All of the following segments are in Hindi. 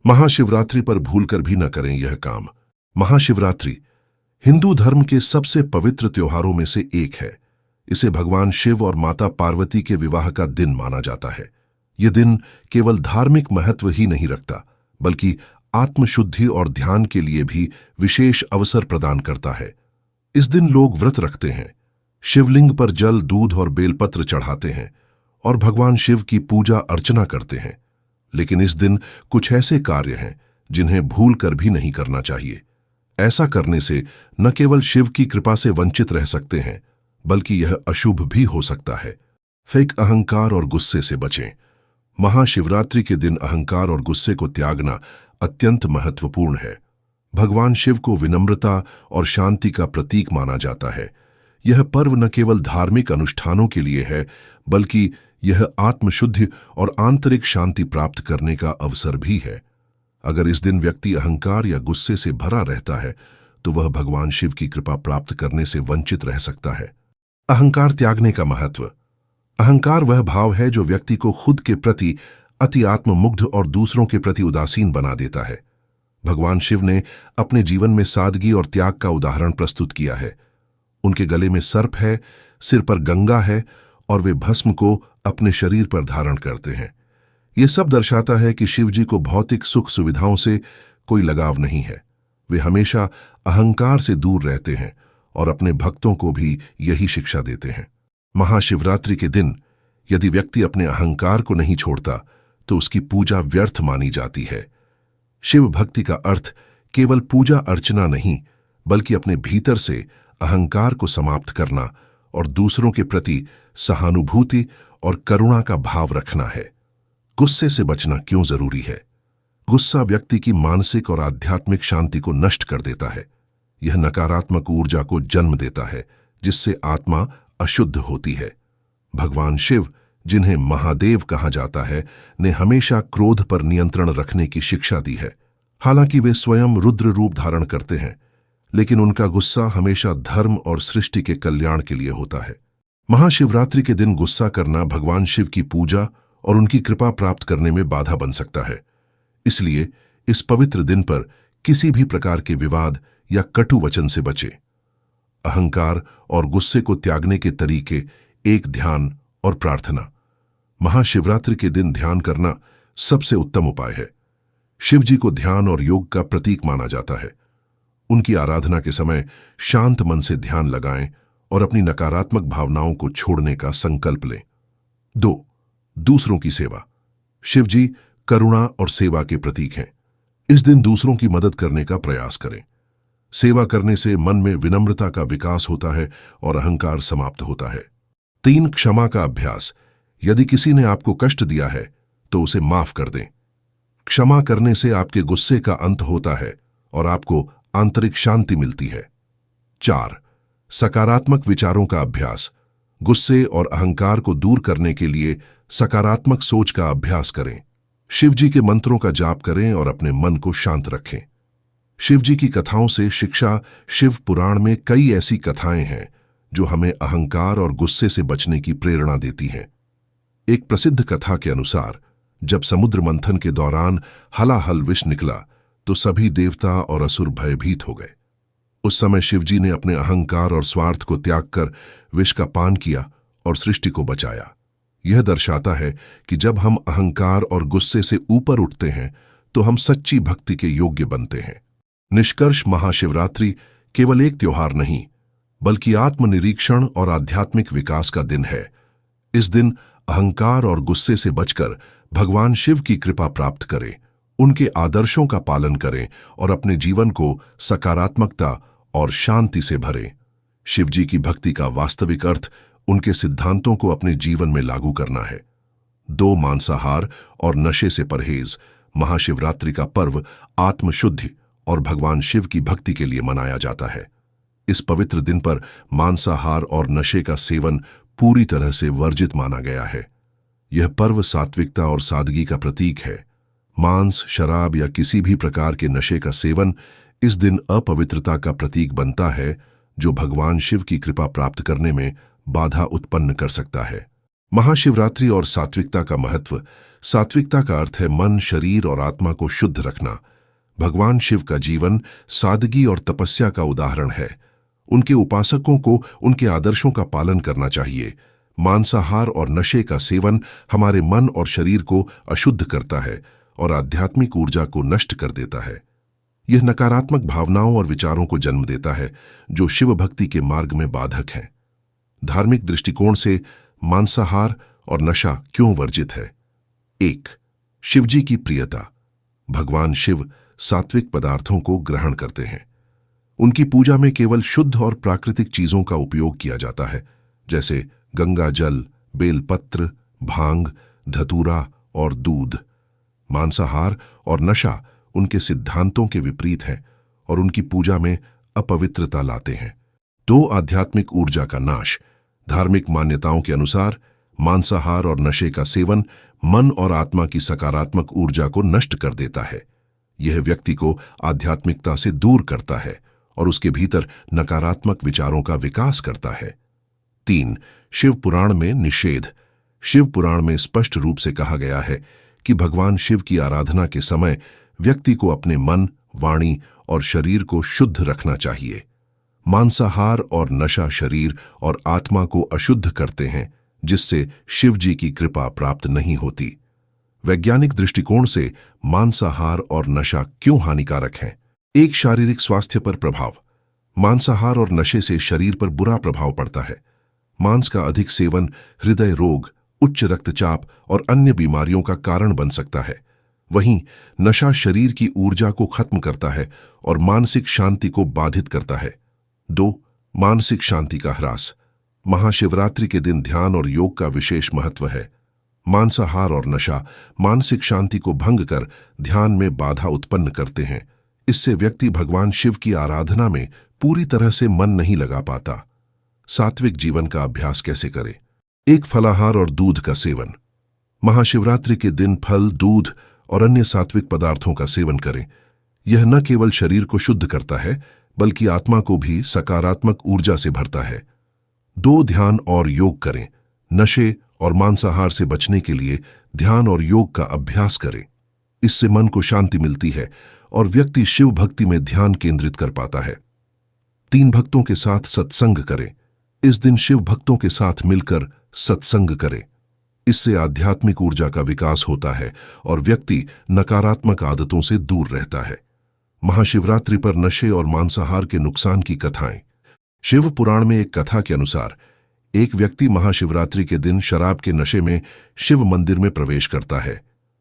महाशिवरात्रि पर भूलकर भी न करें यह काम। महाशिवरात्रि हिंदू धर्म के सबसे पवित्र त्योहारों में से एक है। इसे भगवान शिव और माता पार्वती के विवाह का दिन माना जाता है। यह दिन केवल धार्मिक महत्व ही नहीं रखता, बल्कि आत्मशुद्धि और ध्यान के लिए भी विशेष अवसर प्रदान करता है। इस दिन लोग व्रत रखते हैं, शिवलिंग पर जल, दूध और बेलपत्र चढ़ाते हैं और भगवान शिव की पूजा अर्चना करते हैं। लेकिन इस दिन कुछ ऐसे कार्य हैं जिन्हें भूल कर भी नहीं करना चाहिए। ऐसा करने से न केवल शिव की कृपा से वंचित रह सकते हैं, बल्कि यह अशुभ भी हो सकता है। फेक अहंकार और गुस्से से बचें। महाशिवरात्रि के दिन अहंकार और गुस्से को त्यागना अत्यंत महत्वपूर्ण है। भगवान शिव को विनम्रता और शांति का प्रतीक माना जाता है। यह पर्व न केवल धार्मिक अनुष्ठानों के लिए है, बल्कि यह आत्मशुद्धि और आंतरिक शांति प्राप्त करने का अवसर भी है। अगर इस दिन व्यक्ति अहंकार या गुस्से से भरा रहता है, तो वह भगवान शिव की कृपा प्राप्त करने से वंचित रह सकता है। अहंकार त्यागने का महत्व। अहंकार वह भाव है जो व्यक्ति को खुद के प्रति अति आत्ममुग्ध और दूसरों के प्रति उदासीन बना देता है। भगवान शिव ने अपने जीवन में सादगी और त्याग का उदाहरण प्रस्तुत किया है। उनके गले में सर्प है, सिर पर गंगा है और वे भस्म को अपने शरीर पर धारण करते हैं। यह सब दर्शाता है कि शिव जी को भौतिक सुख सुविधाओं से कोई लगाव नहीं है। वे हमेशा अहंकार से दूर रहते हैं और अपने भक्तों को भी यही शिक्षा देते हैं। महाशिवरात्रि के दिन यदि व्यक्ति अपने अहंकार को नहीं छोड़ता, तो उसकी पूजा व्यर्थ मानी जाती है। शिव भक्ति का अर्थ केवल पूजा अर्चना नहीं, बल्कि अपने भीतर से अहंकार को समाप्त करना और दूसरों के प्रति सहानुभूति और करुणा का भाव रखना है। गुस्से से बचना क्यों जरूरी है? गुस्सा व्यक्ति की मानसिक और आध्यात्मिक शांति को नष्ट कर देता है। यह नकारात्मक ऊर्जा को जन्म देता है, जिससे आत्मा अशुद्ध होती है। भगवान शिव, जिन्हें महादेव कहा जाता है, ने हमेशा क्रोध पर नियंत्रण रखने की शिक्षा दी है। हालांकि वे स्वयं रुद्र रूप धारण करते हैं, लेकिन उनका गुस्सा हमेशा धर्म और सृष्टि के कल्याण के लिए होता है। महाशिवरात्रि के दिन गुस्सा करना भगवान शिव की पूजा और उनकी कृपा प्राप्त करने में बाधा बन सकता है। इसलिए इस पवित्र दिन पर किसी भी प्रकार के विवाद या कटु वचन से बचें। अहंकार और गुस्से को त्यागने के तरीके: एक, ध्यान और प्रार्थना। महाशिवरात्रि के दिन ध्यान करना सबसे उत्तम उपाय है। शिव जी को ध्यान और योग का प्रतीक माना जाता है। उनकी आराधना के समय शांत मन से ध्यान लगाएं और अपनी नकारात्मक भावनाओं को छोड़ने का संकल्प लें। 2. दूसरों की सेवा। शिव जी करुणा और सेवा के प्रतीक हैं। इस दिन दूसरों की मदद करने का प्रयास करें। सेवा करने से मन में विनम्रता का विकास होता है और अहंकार समाप्त होता है। 3. क्षमा का अभ्यास। यदि किसी ने आपको कष्ट दिया है, तो उसे माफ कर दें। क्षमा करने से आपके गुस्से का अंत होता है और आपको आंतरिक शांति मिलती है। 4. सकारात्मक विचारों का अभ्यास। गुस्से और अहंकार को दूर करने के लिए सकारात्मक सोच का अभ्यास करें। शिव जी के मंत्रों का जाप करें और अपने मन को शांत रखें। शिव जी की कथाओं से शिक्षा। शिव पुराण में कई ऐसी कथाएं हैं जो हमें अहंकार और गुस्से से बचने की प्रेरणा देती हैं। एक प्रसिद्ध कथा के अनुसार, जब समुद्र मंथन के दौरान हलाहल विष निकला, तो सभी देवता और असुर भयभीत हो गए। उस समय शिवजी ने अपने अहंकार और स्वार्थ को त्याग कर विष का पान किया और सृष्टि को बचाया। यह दर्शाता है कि जब हम अहंकार और गुस्से से ऊपर उठते हैं, तो हम सच्ची भक्ति के योग्य बनते हैं। निष्कर्ष: महाशिवरात्रि केवल एक त्योहार नहीं, बल्कि आत्मनिरीक्षण और आध्यात्मिक विकास का दिन है। इस दिन अहंकार और गुस्से से बचकर भगवान शिव की कृपा प्राप्त करें, उनके आदर्शों का पालन करें और अपने जीवन को सकारात्मकता और शांति से भरें। शिव जी की भक्ति का वास्तविक अर्थ उनके सिद्धांतों को अपने जीवन में लागू करना है। 2. मांसाहार और नशे से परहेज। महाशिवरात्रि का पर्व आत्मशुद्धि और भगवान शिव की भक्ति के लिए मनाया जाता है। इस पवित्र दिन पर मांसाहार और नशे का सेवन पूरी तरह से वर्जित माना गया है। यह पर्व सात्विकता और सादगी का प्रतीक है। मांस, शराब या किसी भी प्रकार के नशे का सेवन इस दिन अपवित्रता का प्रतीक बनता है, जो भगवान शिव की कृपा प्राप्त करने में बाधा उत्पन्न कर सकता है। महाशिवरात्रि और सात्विकता का महत्व सात्विकता का अर्थ है मन, शरीर और आत्मा को शुद्ध रखना। भगवान शिव का जीवन सादगी और तपस्या का उदाहरण है। उनके उपासकों को उनके आदर्शों का पालन करना चाहिए। मांसाहार और नशे का सेवन हमारे मन और शरीर को अशुद्ध करता है और आध्यात्मिक ऊर्जा को नष्ट कर देता है। यह नकारात्मक भावनाओं और विचारों को जन्म देता है जो शिव भक्ति के मार्ग में बाधक हैं। धार्मिक दृष्टिकोण से मांसाहार और नशा क्यों वर्जित है? 1. शिवजी की प्रियता। भगवान शिव सात्विक पदार्थों को ग्रहण करते हैं। उनकी पूजा में केवल शुद्ध और प्राकृतिक चीजों का उपयोग किया जाता है, जैसे गंगा जल, बेलपत्र, भांग, धतूरा और दूध। मांसाहार और नशा उनके सिद्धांतों के विपरीत हैं और उनकी पूजा में अपवित्रता लाते हैं। 2. आध्यात्मिक ऊर्जा का नाश। धार्मिक मान्यताओं के अनुसार मांसाहार और नशे का सेवन मन और आत्मा की सकारात्मक ऊर्जा को नष्ट कर देता है। यह व्यक्ति को आध्यात्मिकता से दूर करता है और उसके भीतर नकारात्मक विचारों का विकास करता है। 3. शिव पुराण में निषेध। शिव पुराण में स्पष्ट रूप से कहा गया है कि भगवान शिव की आराधना के समय व्यक्ति को अपने मन, वाणी और शरीर को शुद्ध रखना चाहिए। मांसाहार और नशा शरीर और आत्मा को अशुद्ध करते हैं, जिससे शिव जी की कृपा प्राप्त नहीं होती। वैज्ञानिक दृष्टिकोण से मांसाहार और नशा क्यों हानिकारक हैं? 1. शारीरिक स्वास्थ्य पर प्रभाव। मांसाहार और नशे से शरीर पर बुरा प्रभाव पड़ता है। मांस का अधिक सेवन हृदय रोग, उच्च रक्तचाप और अन्य बीमारियों का कारण बन सकता है। वहीं नशा शरीर की ऊर्जा को खत्म करता है और मानसिक शांति को बाधित करता है। 2. मानसिक शांति का ह्रास। महाशिवरात्रि के दिन ध्यान और योग का विशेष महत्व है। मांसाहार और नशा मानसिक शांति को भंग कर ध्यान में बाधा उत्पन्न करते हैं। इससे व्यक्ति भगवान शिव की आराधना में पूरी तरह से मन नहीं लगा पाता। सात्विक जीवन का अभ्यास कैसे करें? 1. फलाहार और दूध का सेवन। महाशिवरात्रि के दिन फल, दूध और अन्य सात्विक पदार्थों का सेवन करें। यह न केवल शरीर को शुद्ध करता है, बल्कि आत्मा को भी सकारात्मक ऊर्जा से भरता है। 2. ध्यान और योग करें। नशे और मांसाहार से बचने के लिए ध्यान और योग का अभ्यास करें। इससे मन को शांति मिलती है और व्यक्ति शिव भक्ति में ध्यान केंद्रित कर पाता है। 3. भक्तों के साथ सत्संग करें। इस दिन शिव भक्तों के साथ मिलकर सत्संग करें। इससे आध्यात्मिक ऊर्जा का विकास होता है और व्यक्ति नकारात्मक आदतों से दूर रहता है। महाशिवरात्रि पर नशे और मांसाहार के नुकसान की कथाएं। शिव पुराण में एक कथा के अनुसार एक व्यक्ति महाशिवरात्रि के दिन शराब के नशे में शिव मंदिर में प्रवेश करता है।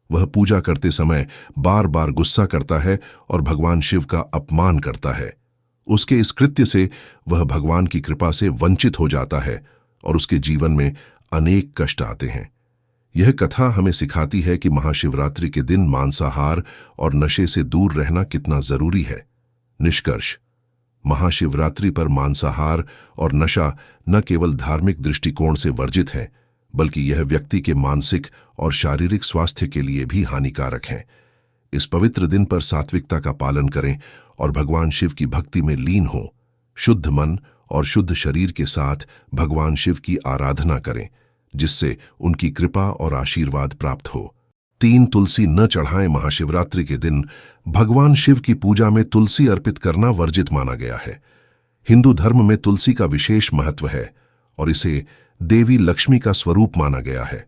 वह पूजा करते समय बार बार गुस्सा करता है और भगवान शिव का अपमान करता है। उसके इस कृत्य से वह भगवान की कृपा से वंचित हो जाता है और उसके जीवन में अनेक कष्ट आते हैं। यह कथा हमें सिखाती है कि महाशिवरात्रि के दिन मांसाहार और नशे से दूर रहना कितना जरूरी है। निष्कर्ष: महाशिवरात्रि पर मांसाहार और नशा न केवल धार्मिक दृष्टिकोण से वर्जित है, बल्कि यह व्यक्ति के मानसिक और शारीरिक स्वास्थ्य के लिए भी हानिकारक है। इस पवित्र दिन पर सात्विकता का पालन करें और भगवान शिव की भक्ति में लीन हो। शुद्ध मन और शुद्ध शरीर के साथ भगवान शिव की आराधना करें, जिससे उनकी कृपा और आशीर्वाद प्राप्त हो। 3. तुलसी न चढ़ाएं। महाशिवरात्रि के दिन भगवान शिव की पूजा में तुलसी अर्पित करना वर्जित माना गया है। हिंदू धर्म में तुलसी का विशेष महत्व है और इसे देवी लक्ष्मी का स्वरूप माना गया है।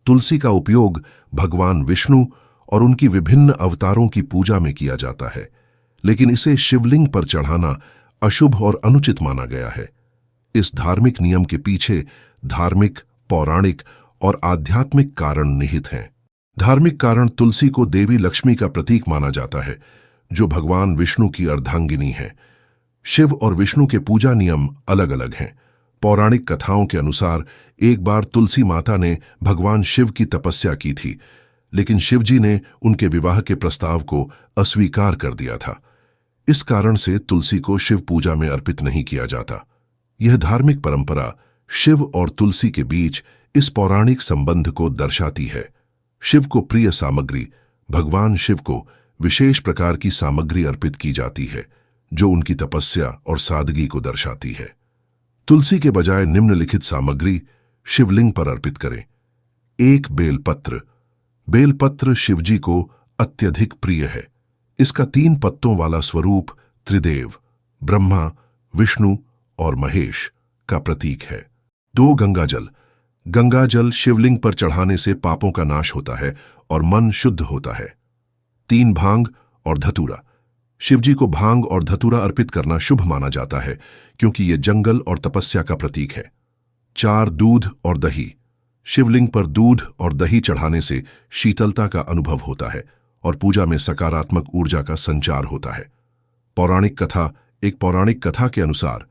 तुलसी का उपयोग भगवान विष्णु और उनकी विभिन्न अवतारों की पूजा में किया जाता है, लेकिन इसे शिवलिंग पर चढ़ाना अशुभ और अनुचित माना गया है। इस धार्मिक नियम के पीछे धार्मिक, पौराणिक और आध्यात्मिक कारण निहित हैं। धार्मिक कारण: तुलसी को देवी लक्ष्मी का प्रतीक माना जाता है, जो भगवान विष्णु की अर्धांगिनी है। शिव और विष्णु के पूजा नियम अलग अलग हैं। पौराणिक कथाओं के अनुसार एक बार तुलसी माता ने भगवान शिव की तपस्या की थी, लेकिन शिवजी ने उनके विवाह के प्रस्ताव को अस्वीकार कर दिया था। इस कारण से तुलसी को शिव पूजा में अर्पित नहीं किया जाता। यह धार्मिक परंपरा शिव और तुलसी के बीच इस पौराणिक संबंध को दर्शाती है। शिव को प्रिय सामग्री: भगवान शिव को विशेष प्रकार की सामग्री अर्पित की जाती है, जो उनकी तपस्या और सादगी को दर्शाती है। तुलसी के बजाय निम्नलिखित सामग्री शिवलिंग पर अर्पित करें। 1. बेलपत्र। बेलपत्र शिवजी को अत्यधिक प्रिय है। इसका 3 पत्तों वाला स्वरूप त्रिदेव, ब्रह्मा, विष्णु और महेश का प्रतीक है। 2 गंगाजल। गंगाजल शिवलिंग पर चढ़ाने से पापों का नाश होता है और मन शुद्ध होता है। 3 भांग और धतूरा। शिवजी को भांग और धतूरा अर्पित करना शुभ माना जाता है क्योंकि ये जंगल और तपस्या का प्रतीक है। 4 दूध और दही। शिवलिंग पर दूध और दही चढ़ाने से शीतलता का अनुभव होता है और पूजा में सकारात्मक ऊर्जा का संचार होता है। पौराणिक कथा। एक पौराणिक कथा के अनुसार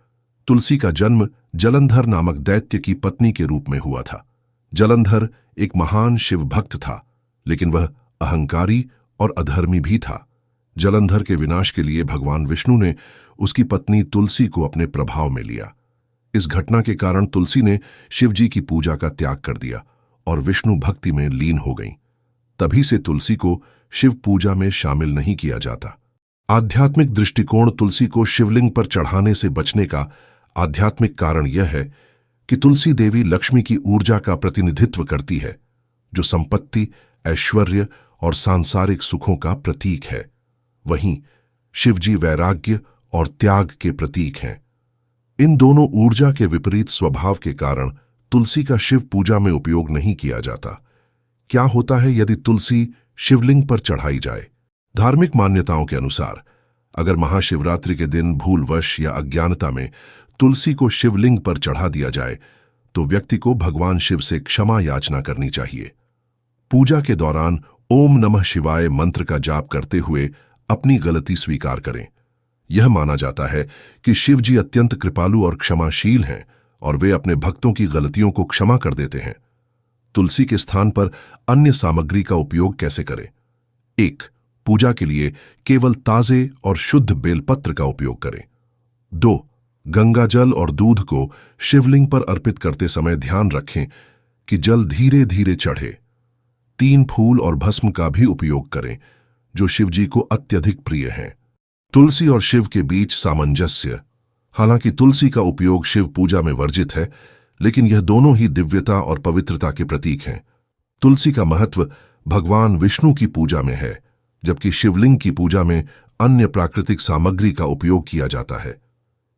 तुलसी का जन्म जलंधर नामक दैत्य की पत्नी के रूप में हुआ था। जलंधर एक महान शिव भक्त था, लेकिन वह अहंकारी और अधर्मी भी था। जलंधर के विनाश के लिए भगवान विष्णु ने उसकी पत्नी तुलसी को अपने प्रभाव में लिया। इस घटना के कारण तुलसी ने शिवजी की पूजा का त्याग कर दिया और विष्णु भक्ति में लीन हो गईं। तभी से तुलसी को शिव पूजा में शामिल नहीं किया जाता। आध्यात्मिक दृष्टिकोण। तुलसी को शिवलिंग पर चढ़ाने से बचने का आध्यात्मिक कारण यह है कि तुलसी देवी लक्ष्मी की ऊर्जा का प्रतिनिधित्व करती है, जो संपत्ति, ऐश्वर्य और सांसारिक सुखों का प्रतीक है। वहीं शिवजी वैराग्य और त्याग के प्रतीक हैं। इन दोनों ऊर्जा के विपरीत स्वभाव के कारण तुलसी का शिव पूजा में उपयोग नहीं किया जाता। क्या होता है यदि तुलसी शिवलिंग पर चढ़ाई जाए? धार्मिक मान्यताओं के अनुसार अगर महाशिवरात्रि के दिन भूलवश या अज्ञानता में तुलसी को शिवलिंग पर चढ़ा दिया जाए तो व्यक्ति को भगवान शिव से क्षमा याचना करनी चाहिए। पूजा के दौरान ओम नमः शिवाय मंत्र का जाप करते हुए अपनी गलती स्वीकार करें। यह माना जाता है कि शिव जी अत्यंत कृपालु और क्षमाशील हैं और वे अपने भक्तों की गलतियों को क्षमा कर देते हैं। तुलसी के स्थान पर अन्य सामग्री का उपयोग कैसे करें? 1. पूजा के लिए केवल ताजे और शुद्ध बेलपत्र का उपयोग करें। 2. गंगाजल और दूध को शिवलिंग पर अर्पित करते समय ध्यान रखें कि जल धीरे धीरे चढ़े। 3 फूल और भस्म का भी उपयोग करें, जो शिवजी को अत्यधिक प्रिय हैं। तुलसी और शिव के बीच सामंजस्य। हालांकि तुलसी का उपयोग शिव पूजा में वर्जित है, लेकिन यह दोनों ही दिव्यता और पवित्रता के प्रतीक हैं। तुलसी का महत्व भगवान विष्णु की पूजा में है, जबकि शिवलिंग की पूजा में अन्य प्राकृतिक सामग्री का उपयोग किया जाता है।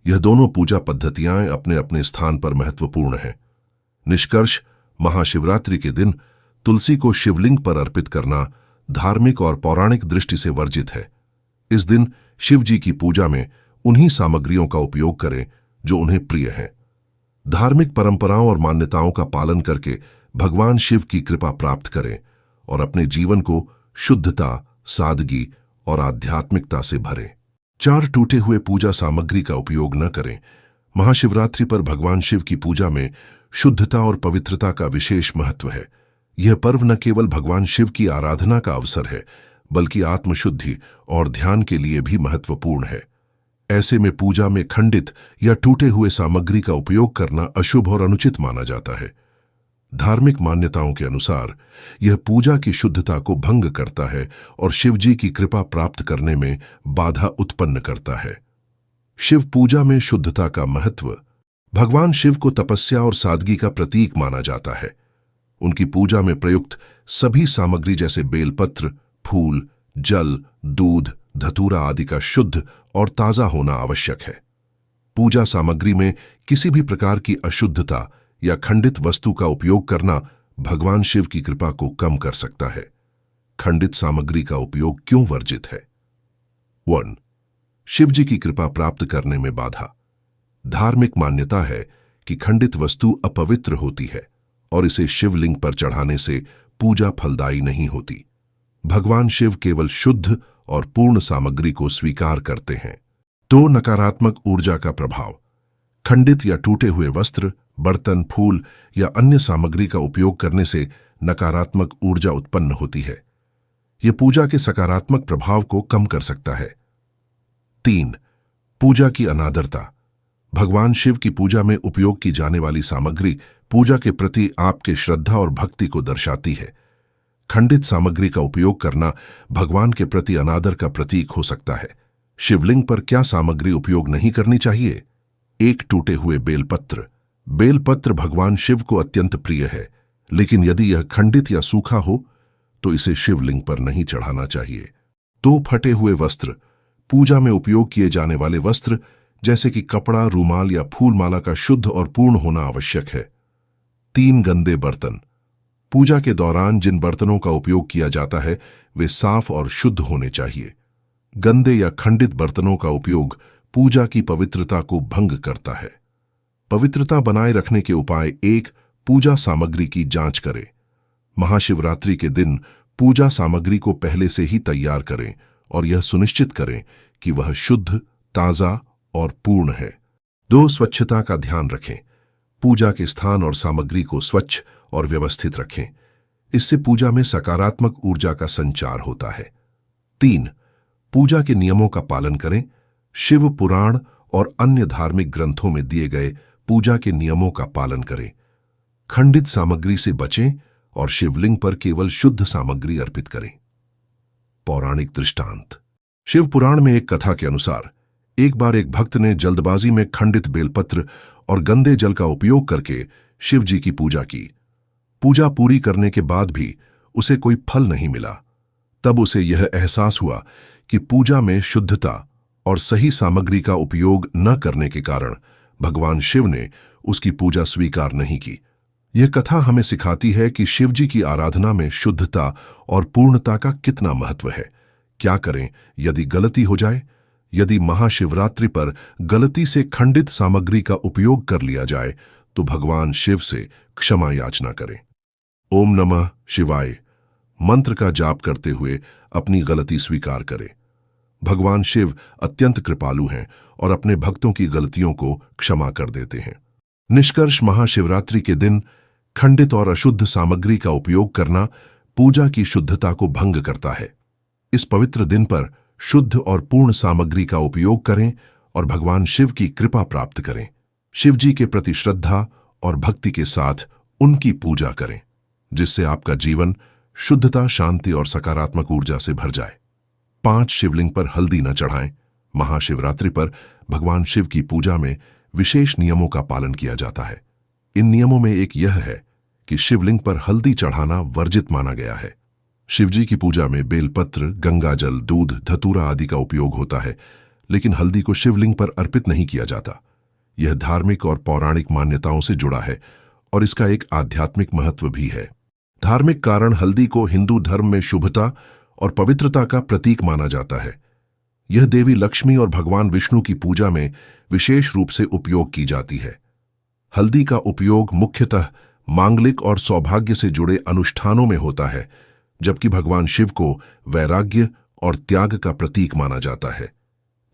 यह दोनों पूजा पद्धतियां अपने अपने स्थान पर महत्वपूर्ण हैं। निष्कर्ष, महाशिवरात्रि के दिन तुलसी को शिवलिंग पर अर्पित करना धार्मिक और पौराणिक दृष्टि से वर्जित है। इस दिन शिव जी की पूजा में उन्हीं सामग्रियों का उपयोग करें जो उन्हें प्रिय हैं। धार्मिक परंपराओं और मान्यताओं का पालन करके भगवान शिव की कृपा प्राप्त करें और अपने जीवन को शुद्धता, सादगी और आध्यात्मिकता से भरें। 4 टूटे हुए पूजा सामग्री का उपयोग न करें। महाशिवरात्रि पर भगवान शिव की पूजा में शुद्धता और पवित्रता का विशेष महत्व है। यह पर्व न केवल भगवान शिव की आराधना का अवसर है, बल्कि आत्मशुद्धि और ध्यान के लिए भी महत्वपूर्ण है। ऐसे में पूजा में खंडित या टूटे हुए सामग्री का उपयोग करना अशुभ और अनुचित माना जाता है। धार्मिक मान्यताओं के अनुसार यह पूजा की शुद्धता को भंग करता है और शिवजी की कृपा प्राप्त करने में बाधा उत्पन्न करता है। शिव पूजा में शुद्धता का महत्व। भगवान शिव को तपस्या और सादगी का प्रतीक माना जाता है। उनकी पूजा में प्रयुक्त सभी सामग्री जैसे बेलपत्र, फूल, जल, दूध, धतूरा आदि का शुद्ध और ताजा होना आवश्यक है। पूजा सामग्री में किसी भी प्रकार की अशुद्धता या खंडित वस्तु का उपयोग करना भगवान शिव की कृपा को कम कर सकता है। खंडित सामग्री का उपयोग क्यों वर्जित है? 1. शिव जी की कृपा प्राप्त करने में बाधा। धार्मिक मान्यता है कि खंडित वस्तु अपवित्र होती है और इसे शिवलिंग पर चढ़ाने से पूजा फलदायी नहीं होती। भगवान शिव केवल शुद्ध और पूर्ण सामग्री को स्वीकार करते हैं। 2. नकारात्मक ऊर्जा का प्रभाव। खंडित या टूटे हुए वस्त्र, बर्तन, फूल या अन्य सामग्री का उपयोग करने से नकारात्मक ऊर्जा उत्पन्न होती है। यह पूजा के सकारात्मक प्रभाव को कम कर सकता है। 3. पूजा की अनादरता। भगवान शिव की पूजा में उपयोग की जाने वाली सामग्री पूजा के प्रति आपके श्रद्धा और भक्ति को दर्शाती है। खंडित सामग्री का उपयोग करना भगवान के प्रति अनादर का प्रतीक हो सकता है। शिवलिंग पर क्या सामग्री उपयोग नहीं करनी चाहिए? 1. टूटे हुए बेलपत्र। बेलपत्र भगवान शिव को अत्यंत प्रिय है, लेकिन यदि यह खंडित या सूखा हो तो इसे शिवलिंग पर नहीं चढ़ाना चाहिए। 2 फटे हुए वस्त्र, पूजा में उपयोग किए जाने वाले वस्त्र जैसे कि कपड़ा, रूमाल या फूलमाला का शुद्ध और पूर्ण होना आवश्यक है। 3 गंदे बर्तन, पूजा के दौरान जिन बर्तनों का उपयोग किया जाता है वे साफ और शुद्ध होने चाहिए। गंदे या खंडित बर्तनों का उपयोग पूजा की पवित्रता को भंग करता है। पवित्रता बनाए रखने के उपाय 1. पूजा सामग्री की जांच करें। महाशिवरात्रि के दिन पूजा सामग्री को पहले से ही तैयार करें और यह सुनिश्चित करें कि वह शुद्ध, ताज़ा और पूर्ण है। 2. स्वच्छता का ध्यान रखें। पूजा के स्थान और सामग्री को स्वच्छ और व्यवस्थित रखें। इससे पूजा में सकारात्मक ऊर्जा का संचार होता है। 3. पूजा के नियमों का पालन करें। शिव पुराण और अन्य धार्मिक ग्रंथों में दिए गए पूजा के नियमों का पालन करें। खंडित सामग्री से बचें और शिवलिंग पर केवल शुद्ध सामग्री अर्पित करें। पौराणिक दृष्टांत। शिव पुराण में एक कथा के अनुसार एक बार एक भक्त ने जल्दबाजी में खंडित बेलपत्र और गंदे जल का उपयोग करके शिव जी की पूजा की। पूजा पूरी करने के बाद भी उसे कोई फल नहीं मिला। तब उसे यह एहसास हुआ कि पूजा में शुद्धता और सही सामग्री का उपयोग न करने के कारण भगवान शिव ने उसकी पूजा स्वीकार नहीं की। यह कथा हमें सिखाती है कि शिव जी की आराधना में शुद्धता और पूर्णता का कितना महत्व है। क्या करें यदि गलती हो जाए? यदि महाशिवरात्रि पर गलती से खंडित सामग्री का उपयोग कर लिया जाए तो भगवान शिव से क्षमा याचना करें। ओम नमः शिवाय मंत्र का जाप करते हुए अपनी गलती स्वीकार करें। भगवान शिव अत्यंत कृपालु हैं और अपने भक्तों की गलतियों को क्षमा कर देते हैं। निष्कर्ष, महाशिवरात्रि के दिन खंडित और अशुद्ध सामग्री का उपयोग करना पूजा की शुद्धता को भंग करता है। इस पवित्र दिन पर शुद्ध और पूर्ण सामग्री का उपयोग करें और भगवान शिव की कृपा प्राप्त करें। शिव जी के प्रति श्रद्धा और भक्ति के साथ उनकी पूजा करें, जिससे आपका जीवन शुद्धता, शांति और सकारात्मक ऊर्जा से भर जाए। 5. शिवलिंग पर हल्दी न चढ़ाएं। महाशिवरात्रि पर भगवान शिव की पूजा में विशेष नियमों का पालन किया जाता है। इन नियमों में एक यह है कि शिवलिंग पर हल्दी चढ़ाना वर्जित माना गया है। शिवजी की पूजा में बेलपत्र, गंगाजल, दूध, धतूरा आदि का उपयोग होता है, लेकिन हल्दी को शिवलिंग पर अर्पित नहीं किया जाता। यह धार्मिक और पौराणिक मान्यताओं से जुड़ा है और इसका एक आध्यात्मिक महत्व भी है। धार्मिक कारण हल्दी को हिंदू धर्म में शुभता और पवित्रता का प्रतीक माना जाता है। यह देवी लक्ष्मी और भगवान विष्णु की पूजा में विशेष रूप से उपयोग की जाती है। हल्दी का उपयोग मुख्यतः मांगलिक और सौभाग्य से जुड़े अनुष्ठानों में होता है, जबकि भगवान शिव को वैराग्य और त्याग का प्रतीक माना जाता है।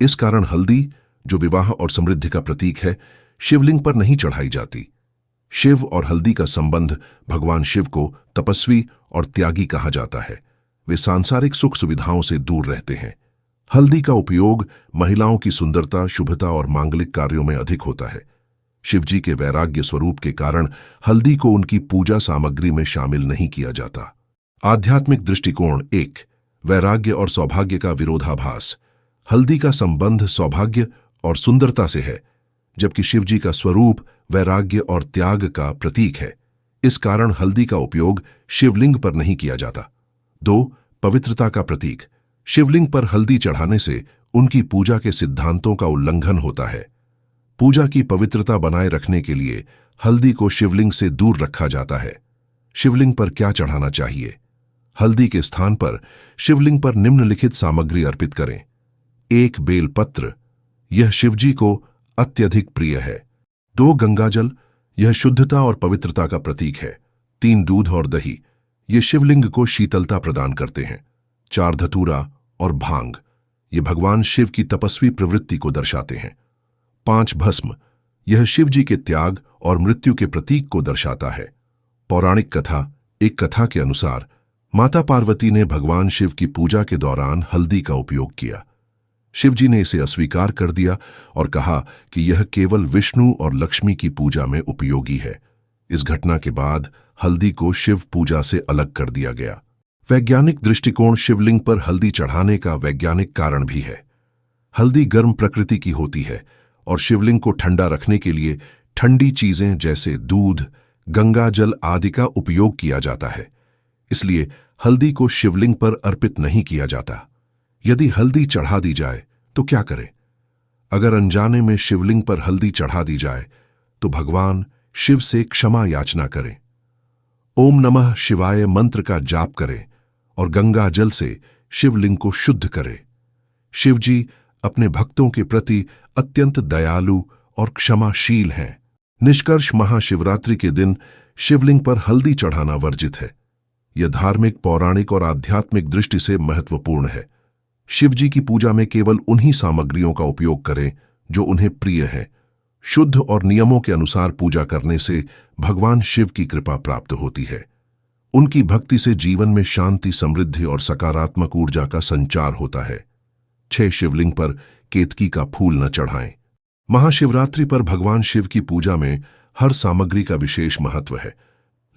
इस कारण हल्दी, जो विवाह और समृद्धि का प्रतीक है, शिवलिंग पर नहीं चढ़ाई जाती। शिव और हल्दी का संबंध भगवान शिव को तपस्वी और त्यागी कहा जाता है। वे सांसारिक सुख सुविधाओं से दूर रहते हैं। हल्दी का उपयोग महिलाओं की सुंदरता, शुभता और मांगलिक कार्यों में अधिक होता है। शिवजी के वैराग्य स्वरूप के कारण हल्दी को उनकी पूजा सामग्री में शामिल नहीं किया जाता। आध्यात्मिक दृष्टिकोण 1. वैराग्य और सौभाग्य का विरोधाभास। हल्दी का संबंध सौभाग्य और सुंदरता से है, जबकि शिवजी का स्वरूप वैराग्य और त्याग का प्रतीक है। इस कारण हल्दी का उपयोग शिवलिंग पर नहीं किया जाता। 2. पवित्रता का प्रतीक। शिवलिंग पर हल्दी चढ़ाने से उनकी पूजा के सिद्धांतों का उल्लंघन होता है। पूजा की पवित्रता बनाए रखने के लिए हल्दी को शिवलिंग से दूर रखा जाता है। शिवलिंग पर क्या चढ़ाना चाहिए? हल्दी के स्थान पर शिवलिंग पर निम्नलिखित सामग्री अर्पित करें। 1. बेलपत्र, यह शिवजी को अत्यधिक प्रिय है। 2. गंगाजल, यह शुद्धता और पवित्रता का प्रतीक है। 3. दूध और दही, ये शिवलिंग को शीतलता प्रदान करते हैं। 4. धतूरा और भांग, ये भगवान शिव की तपस्वी प्रवृत्ति को दर्शाते हैं। 5. भस्म, यह शिवजी के त्याग और मृत्यु के प्रतीक को दर्शाता है। पौराणिक कथा। एक कथा के अनुसार माता पार्वती ने भगवान शिव की पूजा के दौरान हल्दी का उपयोग किया। शिवजी ने इसे अस्वीकार कर दिया और कहा कि यह केवल विष्णु और लक्ष्मी की पूजा में उपयोगी है। इस घटना के बाद हल्दी को शिव पूजा से अलग कर दिया गया। वैज्ञानिक दृष्टिकोण। शिवलिंग पर हल्दी चढ़ाने का वैज्ञानिक कारण भी है। हल्दी गर्म प्रकृति की होती है और शिवलिंग को ठंडा रखने के लिए ठंडी चीजें जैसे दूध, गंगाजल आदि का उपयोग किया जाता है। इसलिए हल्दी को शिवलिंग पर अर्पित नहीं किया जाता। यदि हल्दी चढ़ा दी जाए तो क्या करें? अगर अनजाने में शिवलिंग पर हल्दी चढ़ा दी जाए तो भगवान शिव से क्षमा याचना करें। ओम नमः शिवाय मंत्र का जाप करें और गंगा जल से शिवलिंग को शुद्ध करें। शिवजी अपने भक्तों के प्रति अत्यंत दयालु और क्षमाशील हैं। निष्कर्ष, महाशिवरात्रि के दिन शिवलिंग पर हल्दी चढ़ाना वर्जित है। यह धार्मिक, पौराणिक और आध्यात्मिक दृष्टि से महत्वपूर्ण है। शिवजी की पूजा में केवल उन्हीं सामग्रियों का उपयोग करें जो उन्हें प्रिय है। शुद्ध और नियमों के अनुसार पूजा करने से भगवान शिव की कृपा प्राप्त होती है। उनकी भक्ति से जीवन में शांति, समृद्धि और सकारात्मक ऊर्जा का संचार होता है। 6 शिवलिंग पर केतकी का फूल न चढ़ाएं। महाशिवरात्रि पर भगवान शिव की पूजा में हर सामग्री का विशेष महत्व है,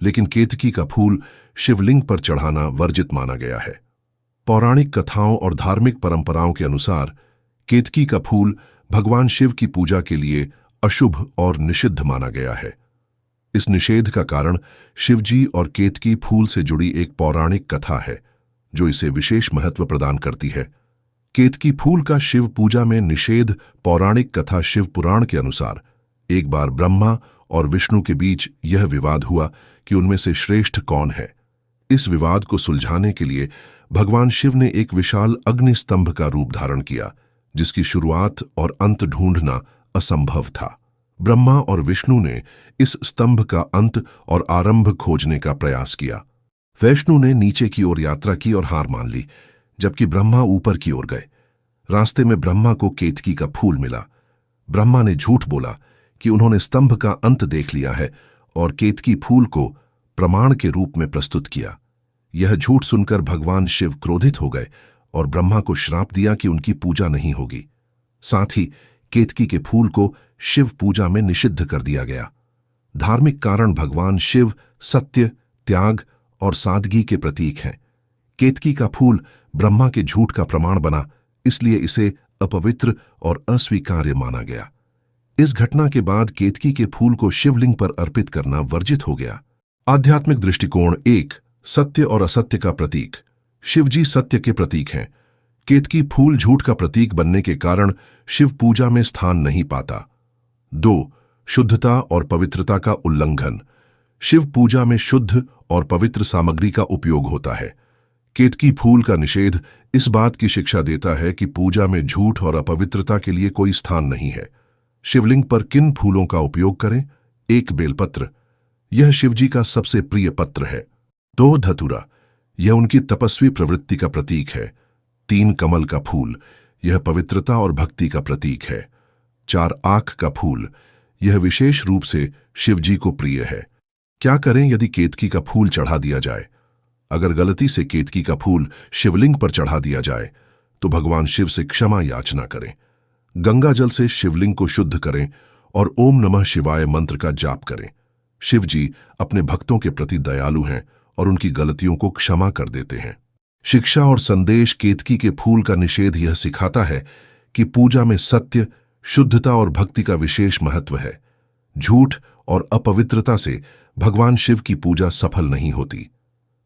लेकिन केतकी का फूल शिवलिंग पर चढ़ाना वर्जित माना गया है। पौराणिक कथाओं और धार्मिक परंपराओं के अनुसार केतकी का फूल भगवान शिव की पूजा के लिए अशुभ और निषिद्ध माना गया है। इस निषेध का कारण शिवजी और केतकी फूल से जुड़ी एक पौराणिक कथा है जो इसे विशेष महत्व प्रदान करती है। केतकी फूल का शिव पूजा में निषेध। पौराणिक कथा शिव पुराण के अनुसार एक बार ब्रह्मा और विष्णु के बीच यह विवाद हुआ कि उनमें से श्रेष्ठ कौन है। इस विवाद को सुलझाने के लिए भगवान शिव ने एक विशाल अग्नि स्तंभ का रूप धारण किया, जिसकी शुरुआत और अंत ढूंढना असंभव था। ब्रह्मा और विष्णु ने इस स्तंभ का अंत और आरंभ खोजने का प्रयास किया। विष्णु ने नीचे की ओर यात्रा की और हार मान ली, जबकि ब्रह्मा ऊपर की ओर गए। रास्ते में ब्रह्मा को केतकी का फूल मिला। ब्रह्मा ने झूठ बोला कि उन्होंने स्तंभ का अंत देख लिया है और केतकी फूल को प्रमाण के रूप में प्रस्तुत किया। यह झूठ सुनकर भगवान शिव क्रोधित हो गए और ब्रह्मा को श्राप दिया कि उनकी पूजा नहीं होगी। साथ ही केतकी के फूल को शिव पूजा में निषिद्ध कर दिया गया। धार्मिक कारण भगवान शिव सत्य, त्याग और सादगी के प्रतीक हैं। केतकी का फूल ब्रह्मा के झूठ का प्रमाण बना, इसलिए इसे अपवित्र और अस्वीकार्य माना गया। इस घटना के बाद केतकी के फूल को शिवलिंग पर अर्पित करना वर्जित हो गया। आध्यात्मिक दृष्टिकोण 1. सत्य और असत्य का प्रतीक। शिवजी सत्य के प्रतीक हैं। केतकी फूल झूठ का प्रतीक बनने के कारण शिव पूजा में स्थान नहीं पाता। 2. शुद्धता और पवित्रता का उल्लंघन। शिव पूजा में शुद्ध और पवित्र सामग्री का उपयोग होता है। केतकी फूल का निषेध इस बात की शिक्षा देता है कि पूजा में झूठ और अपवित्रता के लिए कोई स्थान नहीं है। शिवलिंग पर किन फूलों का उपयोग करें? 1. बेलपत्र। यह शिवजी का सबसे प्रिय पत्र है। 2. धतूरा। यह उनकी तपस्वी प्रवृत्ति का प्रतीक है। 3. कमल का फूल। यह पवित्रता और भक्ति का प्रतीक है। 4. आख का फूल। यह विशेष रूप से शिवजी को प्रिय है। क्या करें यदि केतकी का फूल चढ़ा दिया जाए? अगर गलती से केतकी का फूल शिवलिंग पर चढ़ा दिया जाए तो भगवान शिव से क्षमा याचना करें। गंगा जल से शिवलिंग को शुद्ध करें और ओम नमः शिवाय मंत्र का जाप करें। शिवजी अपने भक्तों के प्रति दयालु हैं और उनकी गलतियों को क्षमा कर देते हैं। शिक्षा और संदेश। केतकी के फूल का निषेध यह सिखाता है कि पूजा में सत्य, शुद्धता और भक्ति का विशेष महत्व है। झूठ और अपवित्रता से भगवान शिव की पूजा सफल नहीं होती।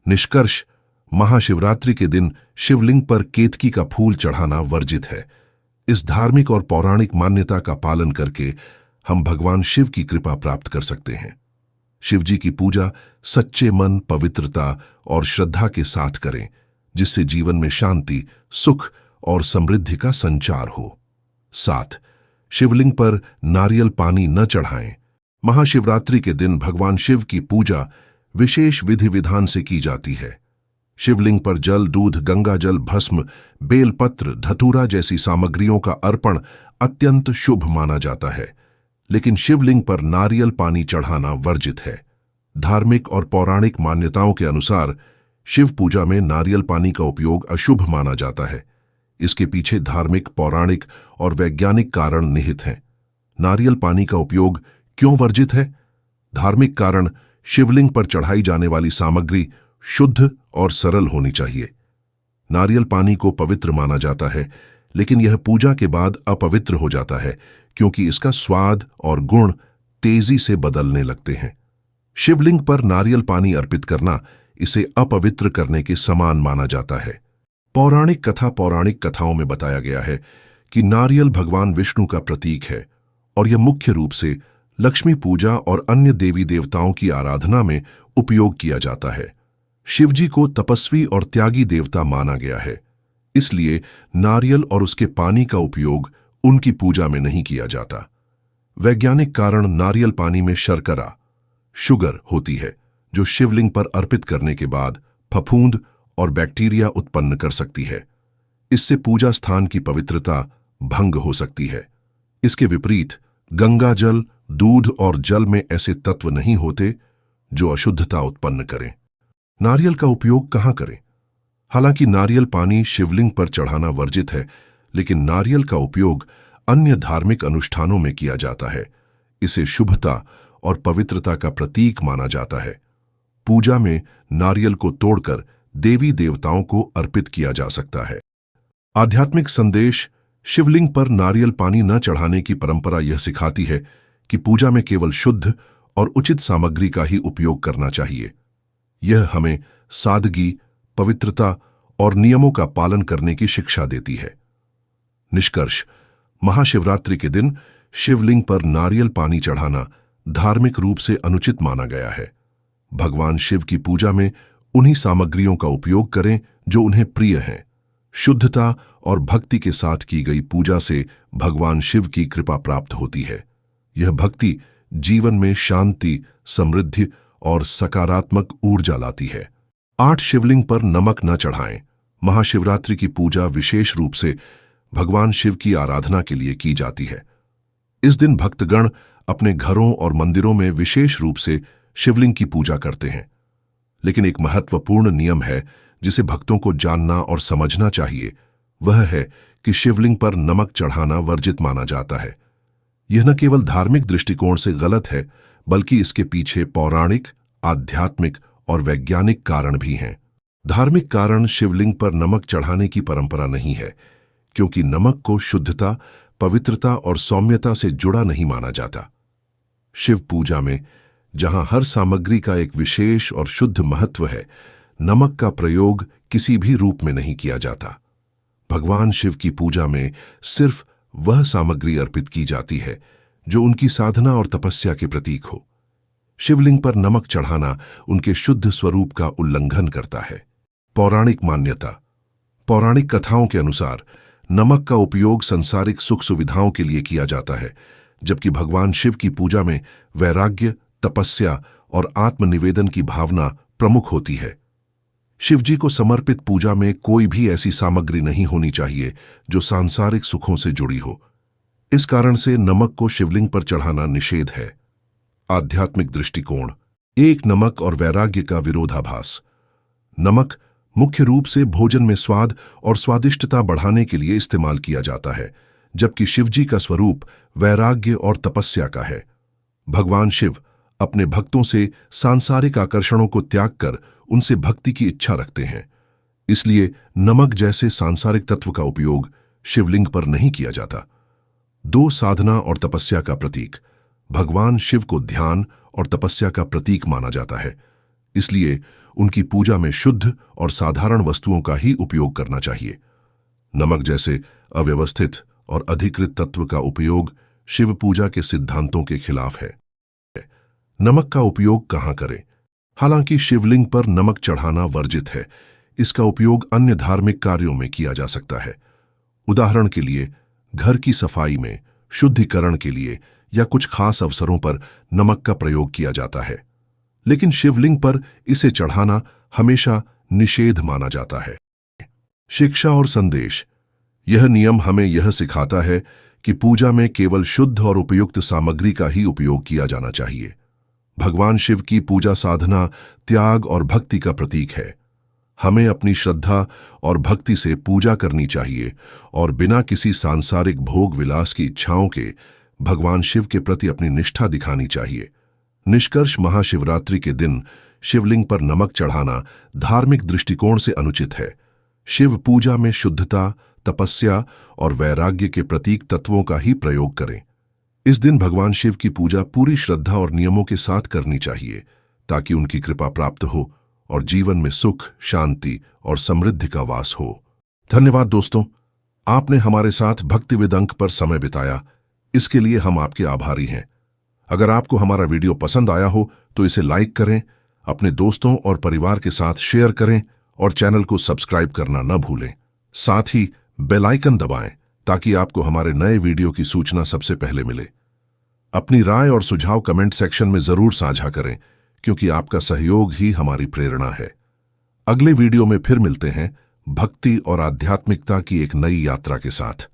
निष्कर्ष, महाशिवरात्रि के दिन शिवलिंग पर केतकी का फूल चढ़ाना वर्जित है। इस धार्मिक और पौराणिक मान्यता का पालन करके हम भगवान शिव की कृपा प्राप्त कर सकते हैं। शिवजी की पूजा सच्चे मन, पवित्रता और श्रद्धा के साथ करें, जिससे जीवन में शांति, सुख और समृद्धि का संचार हो। 7. शिवलिंग पर नारियल पानी न चढ़ाएं। महाशिवरात्रि के दिन भगवान शिव की पूजा विशेष विधि विधान से की जाती है। शिवलिंग पर जल, दूध, गंगा जल, भस्म, बेलपत्र, धतूरा जैसी सामग्रियों का अर्पण अत्यंत शुभ माना जाता है, लेकिन शिवलिंग पर नारियल पानी चढ़ाना वर्जित है। धार्मिक और पौराणिक मान्यताओं के अनुसार शिव पूजा में नारियल पानी का उपयोग अशुभ माना जाता है। इसके पीछे धार्मिक, पौराणिक और वैज्ञानिक कारण निहित हैं। नारियल पानी का उपयोग क्यों वर्जित है? धार्मिक कारण, शिवलिंग पर चढ़ाई जाने वाली सामग्री शुद्ध और सरल होनी चाहिए। नारियल पानी को पवित्र माना जाता है, लेकिन यह पूजा के बाद अपवित्र हो जाता है क्योंकि इसका स्वाद और गुण तेजी से बदलने लगते हैं। शिवलिंग पर नारियल पानी अर्पित करना इसे अपवित्र करने के समान माना जाता है। पौराणिक कथाओं में बताया गया है कि नारियल भगवान विष्णु का प्रतीक है और यह मुख्य रूप से लक्ष्मी पूजा और अन्य देवी देवताओं की आराधना में उपयोग किया जाता है। शिवजी को तपस्वी और त्यागी देवता माना गया है, इसलिए नारियल और उसके पानी का उपयोग उनकी पूजा में नहीं किया जाता। वैज्ञानिक कारण नारियल पानी में शर्करा शुगर होती है, जो शिवलिंग पर अर्पित करने के बाद फफूंद और बैक्टीरिया उत्पन्न कर सकती है। इससे पूजा स्थान की पवित्रता भंग हो सकती है। इसके विपरीत गंगा जल, दूध और जल में ऐसे तत्व नहीं होते जो अशुद्धता उत्पन्न करें। नारियल का उपयोग कहाँ करें? हालांकि नारियल पानी शिवलिंग पर चढ़ाना वर्जित है, लेकिन नारियल का उपयोग अन्य धार्मिक अनुष्ठानों में किया जाता है। इसे शुभता और पवित्रता का प्रतीक माना जाता है। पूजा में नारियल को तोड़कर देवी देवताओं को अर्पित किया जा सकता है। आध्यात्मिक संदेश: शिवलिंग पर नारियल पानी न चढ़ाने की परंपरा यह सिखाती है कि पूजा में केवल शुद्ध और उचित सामग्री का ही उपयोग करना चाहिए। यह हमें सादगी, पवित्रता और नियमों का पालन करने की शिक्षा देती है। निष्कर्ष: महाशिवरात्रि के दिन शिवलिंग पर नारियल पानी चढ़ाना धार्मिक रूप से अनुचित माना गया है। भगवान शिव की पूजा में उन्हीं सामग्रियों का उपयोग करें जो उन्हें प्रिय हैं। शुद्धता और भक्ति के साथ की गई पूजा से भगवान शिव की कृपा प्राप्त होती है। यह भक्ति जीवन में शांति, समृद्धि और सकारात्मक ऊर्जा लाती है। 8 शिवलिंग पर नमक न चढ़ाएं। महाशिवरात्रि की पूजा विशेष रूप से भगवान शिव की आराधना के लिए की जाती है। इस दिन भक्तगण अपने घरों और मंदिरों में विशेष रूप से शिवलिंग की पूजा करते हैं। लेकिन एक महत्वपूर्ण नियम है जिसे भक्तों को जानना और समझना चाहिए। वह है कि शिवलिंग पर नमक चढ़ाना वर्जित माना जाता है। यह न केवल धार्मिक दृष्टिकोण से गलत है, बल्कि इसके पीछे पौराणिक, आध्यात्मिक और वैज्ञानिक कारण भी हैं। धार्मिक कारण: शिवलिंग पर नमक चढ़ाने की परंपरा नहीं है, क्योंकि नमक को शुद्धता, पवित्रता और सौम्यता से जुड़ा नहीं माना जाता। शिव पूजा में जहां हर सामग्री का एक विशेष और शुद्ध महत्व है, नमक का प्रयोग किसी भी रूप में नहीं किया जाता। भगवान शिव की पूजा में सिर्फ वह सामग्री अर्पित की जाती है जो उनकी साधना और तपस्या के प्रतीक हो। शिवलिंग पर नमक चढ़ाना उनके शुद्ध स्वरूप का उल्लंघन करता है। पौराणिक मान्यता: पौराणिक कथाओं के अनुसार नमक का उपयोग संसारिक सुख सुविधाओं के लिए किया जाता है, जबकि भगवान शिव की पूजा में वैराग्य, तपस्या और आत्मनिवेदन की भावना प्रमुख होती है। शिवजी को समर्पित पूजा में कोई भी ऐसी सामग्री नहीं होनी चाहिए जो सांसारिक सुखों से जुड़ी हो। इस कारण से नमक को शिवलिंग पर चढ़ाना निषेध है। आध्यात्मिक दृष्टिकोण: एक नमक और वैराग्य का विरोधाभास। नमक मुख्य रूप से भोजन में स्वाद और स्वादिष्टता बढ़ाने के लिए इस्तेमाल किया जाता है, जबकि शिवजी का स्वरूप वैराग्य और तपस्या का है। भगवान शिव अपने भक्तों से सांसारिक आकर्षणों को त्याग कर उनसे भक्ति की इच्छा रखते हैं। इसलिए नमक जैसे सांसारिक तत्व का उपयोग शिवलिंग पर नहीं किया जाता। 2 साधना और तपस्या का प्रतीक: भगवान शिव को ध्यान और तपस्या का प्रतीक माना जाता है, इसलिए उनकी पूजा में शुद्ध और साधारण वस्तुओं का ही उपयोग करना चाहिए। नमक जैसे अव्यवस्थित और अधिकृत तत्व का उपयोग शिव पूजा के सिद्धांतों के खिलाफ है। नमक का उपयोग कहाँ करें? हालांकि शिवलिंग पर नमक चढ़ाना वर्जित है, इसका उपयोग अन्य धार्मिक कार्यों में किया जा सकता है। उदाहरण के लिए घर की सफाई में, शुद्धिकरण के लिए या कुछ खास अवसरों पर नमक का प्रयोग किया जाता है, लेकिन शिवलिंग पर इसे चढ़ाना हमेशा निषेध माना जाता है। शिक्षा और संदेश: यह नियम हमें यह सिखाता है कि पूजा में केवल शुद्ध और उपयुक्त सामग्री का ही उपयोग किया जाना चाहिए। भगवान शिव की पूजा साधना त्याग और भक्ति का प्रतीक है। हमें अपनी श्रद्धा और भक्ति से पूजा करनी चाहिए और बिना किसी सांसारिक भोग विलास की इच्छाओं के भगवान शिव के प्रति अपनी निष्ठा दिखानी चाहिए। निष्कर्ष: महाशिवरात्रि के दिन शिवलिंग पर नमक चढ़ाना धार्मिक दृष्टिकोण से अनुचित है। शिव पूजा में शुद्धता, तपस्या और वैराग्य के प्रतीक तत्वों का ही प्रयोग करें। इस दिन भगवान शिव की पूजा पूरी श्रद्धा और नियमों के साथ करनी चाहिए ताकि उनकी कृपा प्राप्त हो और जीवन में सुख, शांति और समृद्धि का वास हो। धन्यवाद दोस्तों, आपने हमारे साथ भक्तिविद अंक पर समय बिताया, इसके लिए हम आपके आभारी हैं। अगर आपको हमारा वीडियो पसंद आया हो तो इसे लाइक करें, अपने दोस्तों और परिवार के साथ शेयर करें और चैनल को सब्सक्राइब करना न भूलें। साथ ही बेल आइकन दबाएं ताकि आपको हमारे नए वीडियो की सूचना सबसे पहले मिले। अपनी राय और सुझाव कमेंट सेक्शन में जरूर साझा करें, क्योंकि आपका सहयोग ही हमारी प्रेरणा है। अगले वीडियो में फिर मिलते हैं भक्ति और आध्यात्मिकता की एक नई यात्रा के साथ।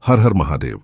हर हर महादेव।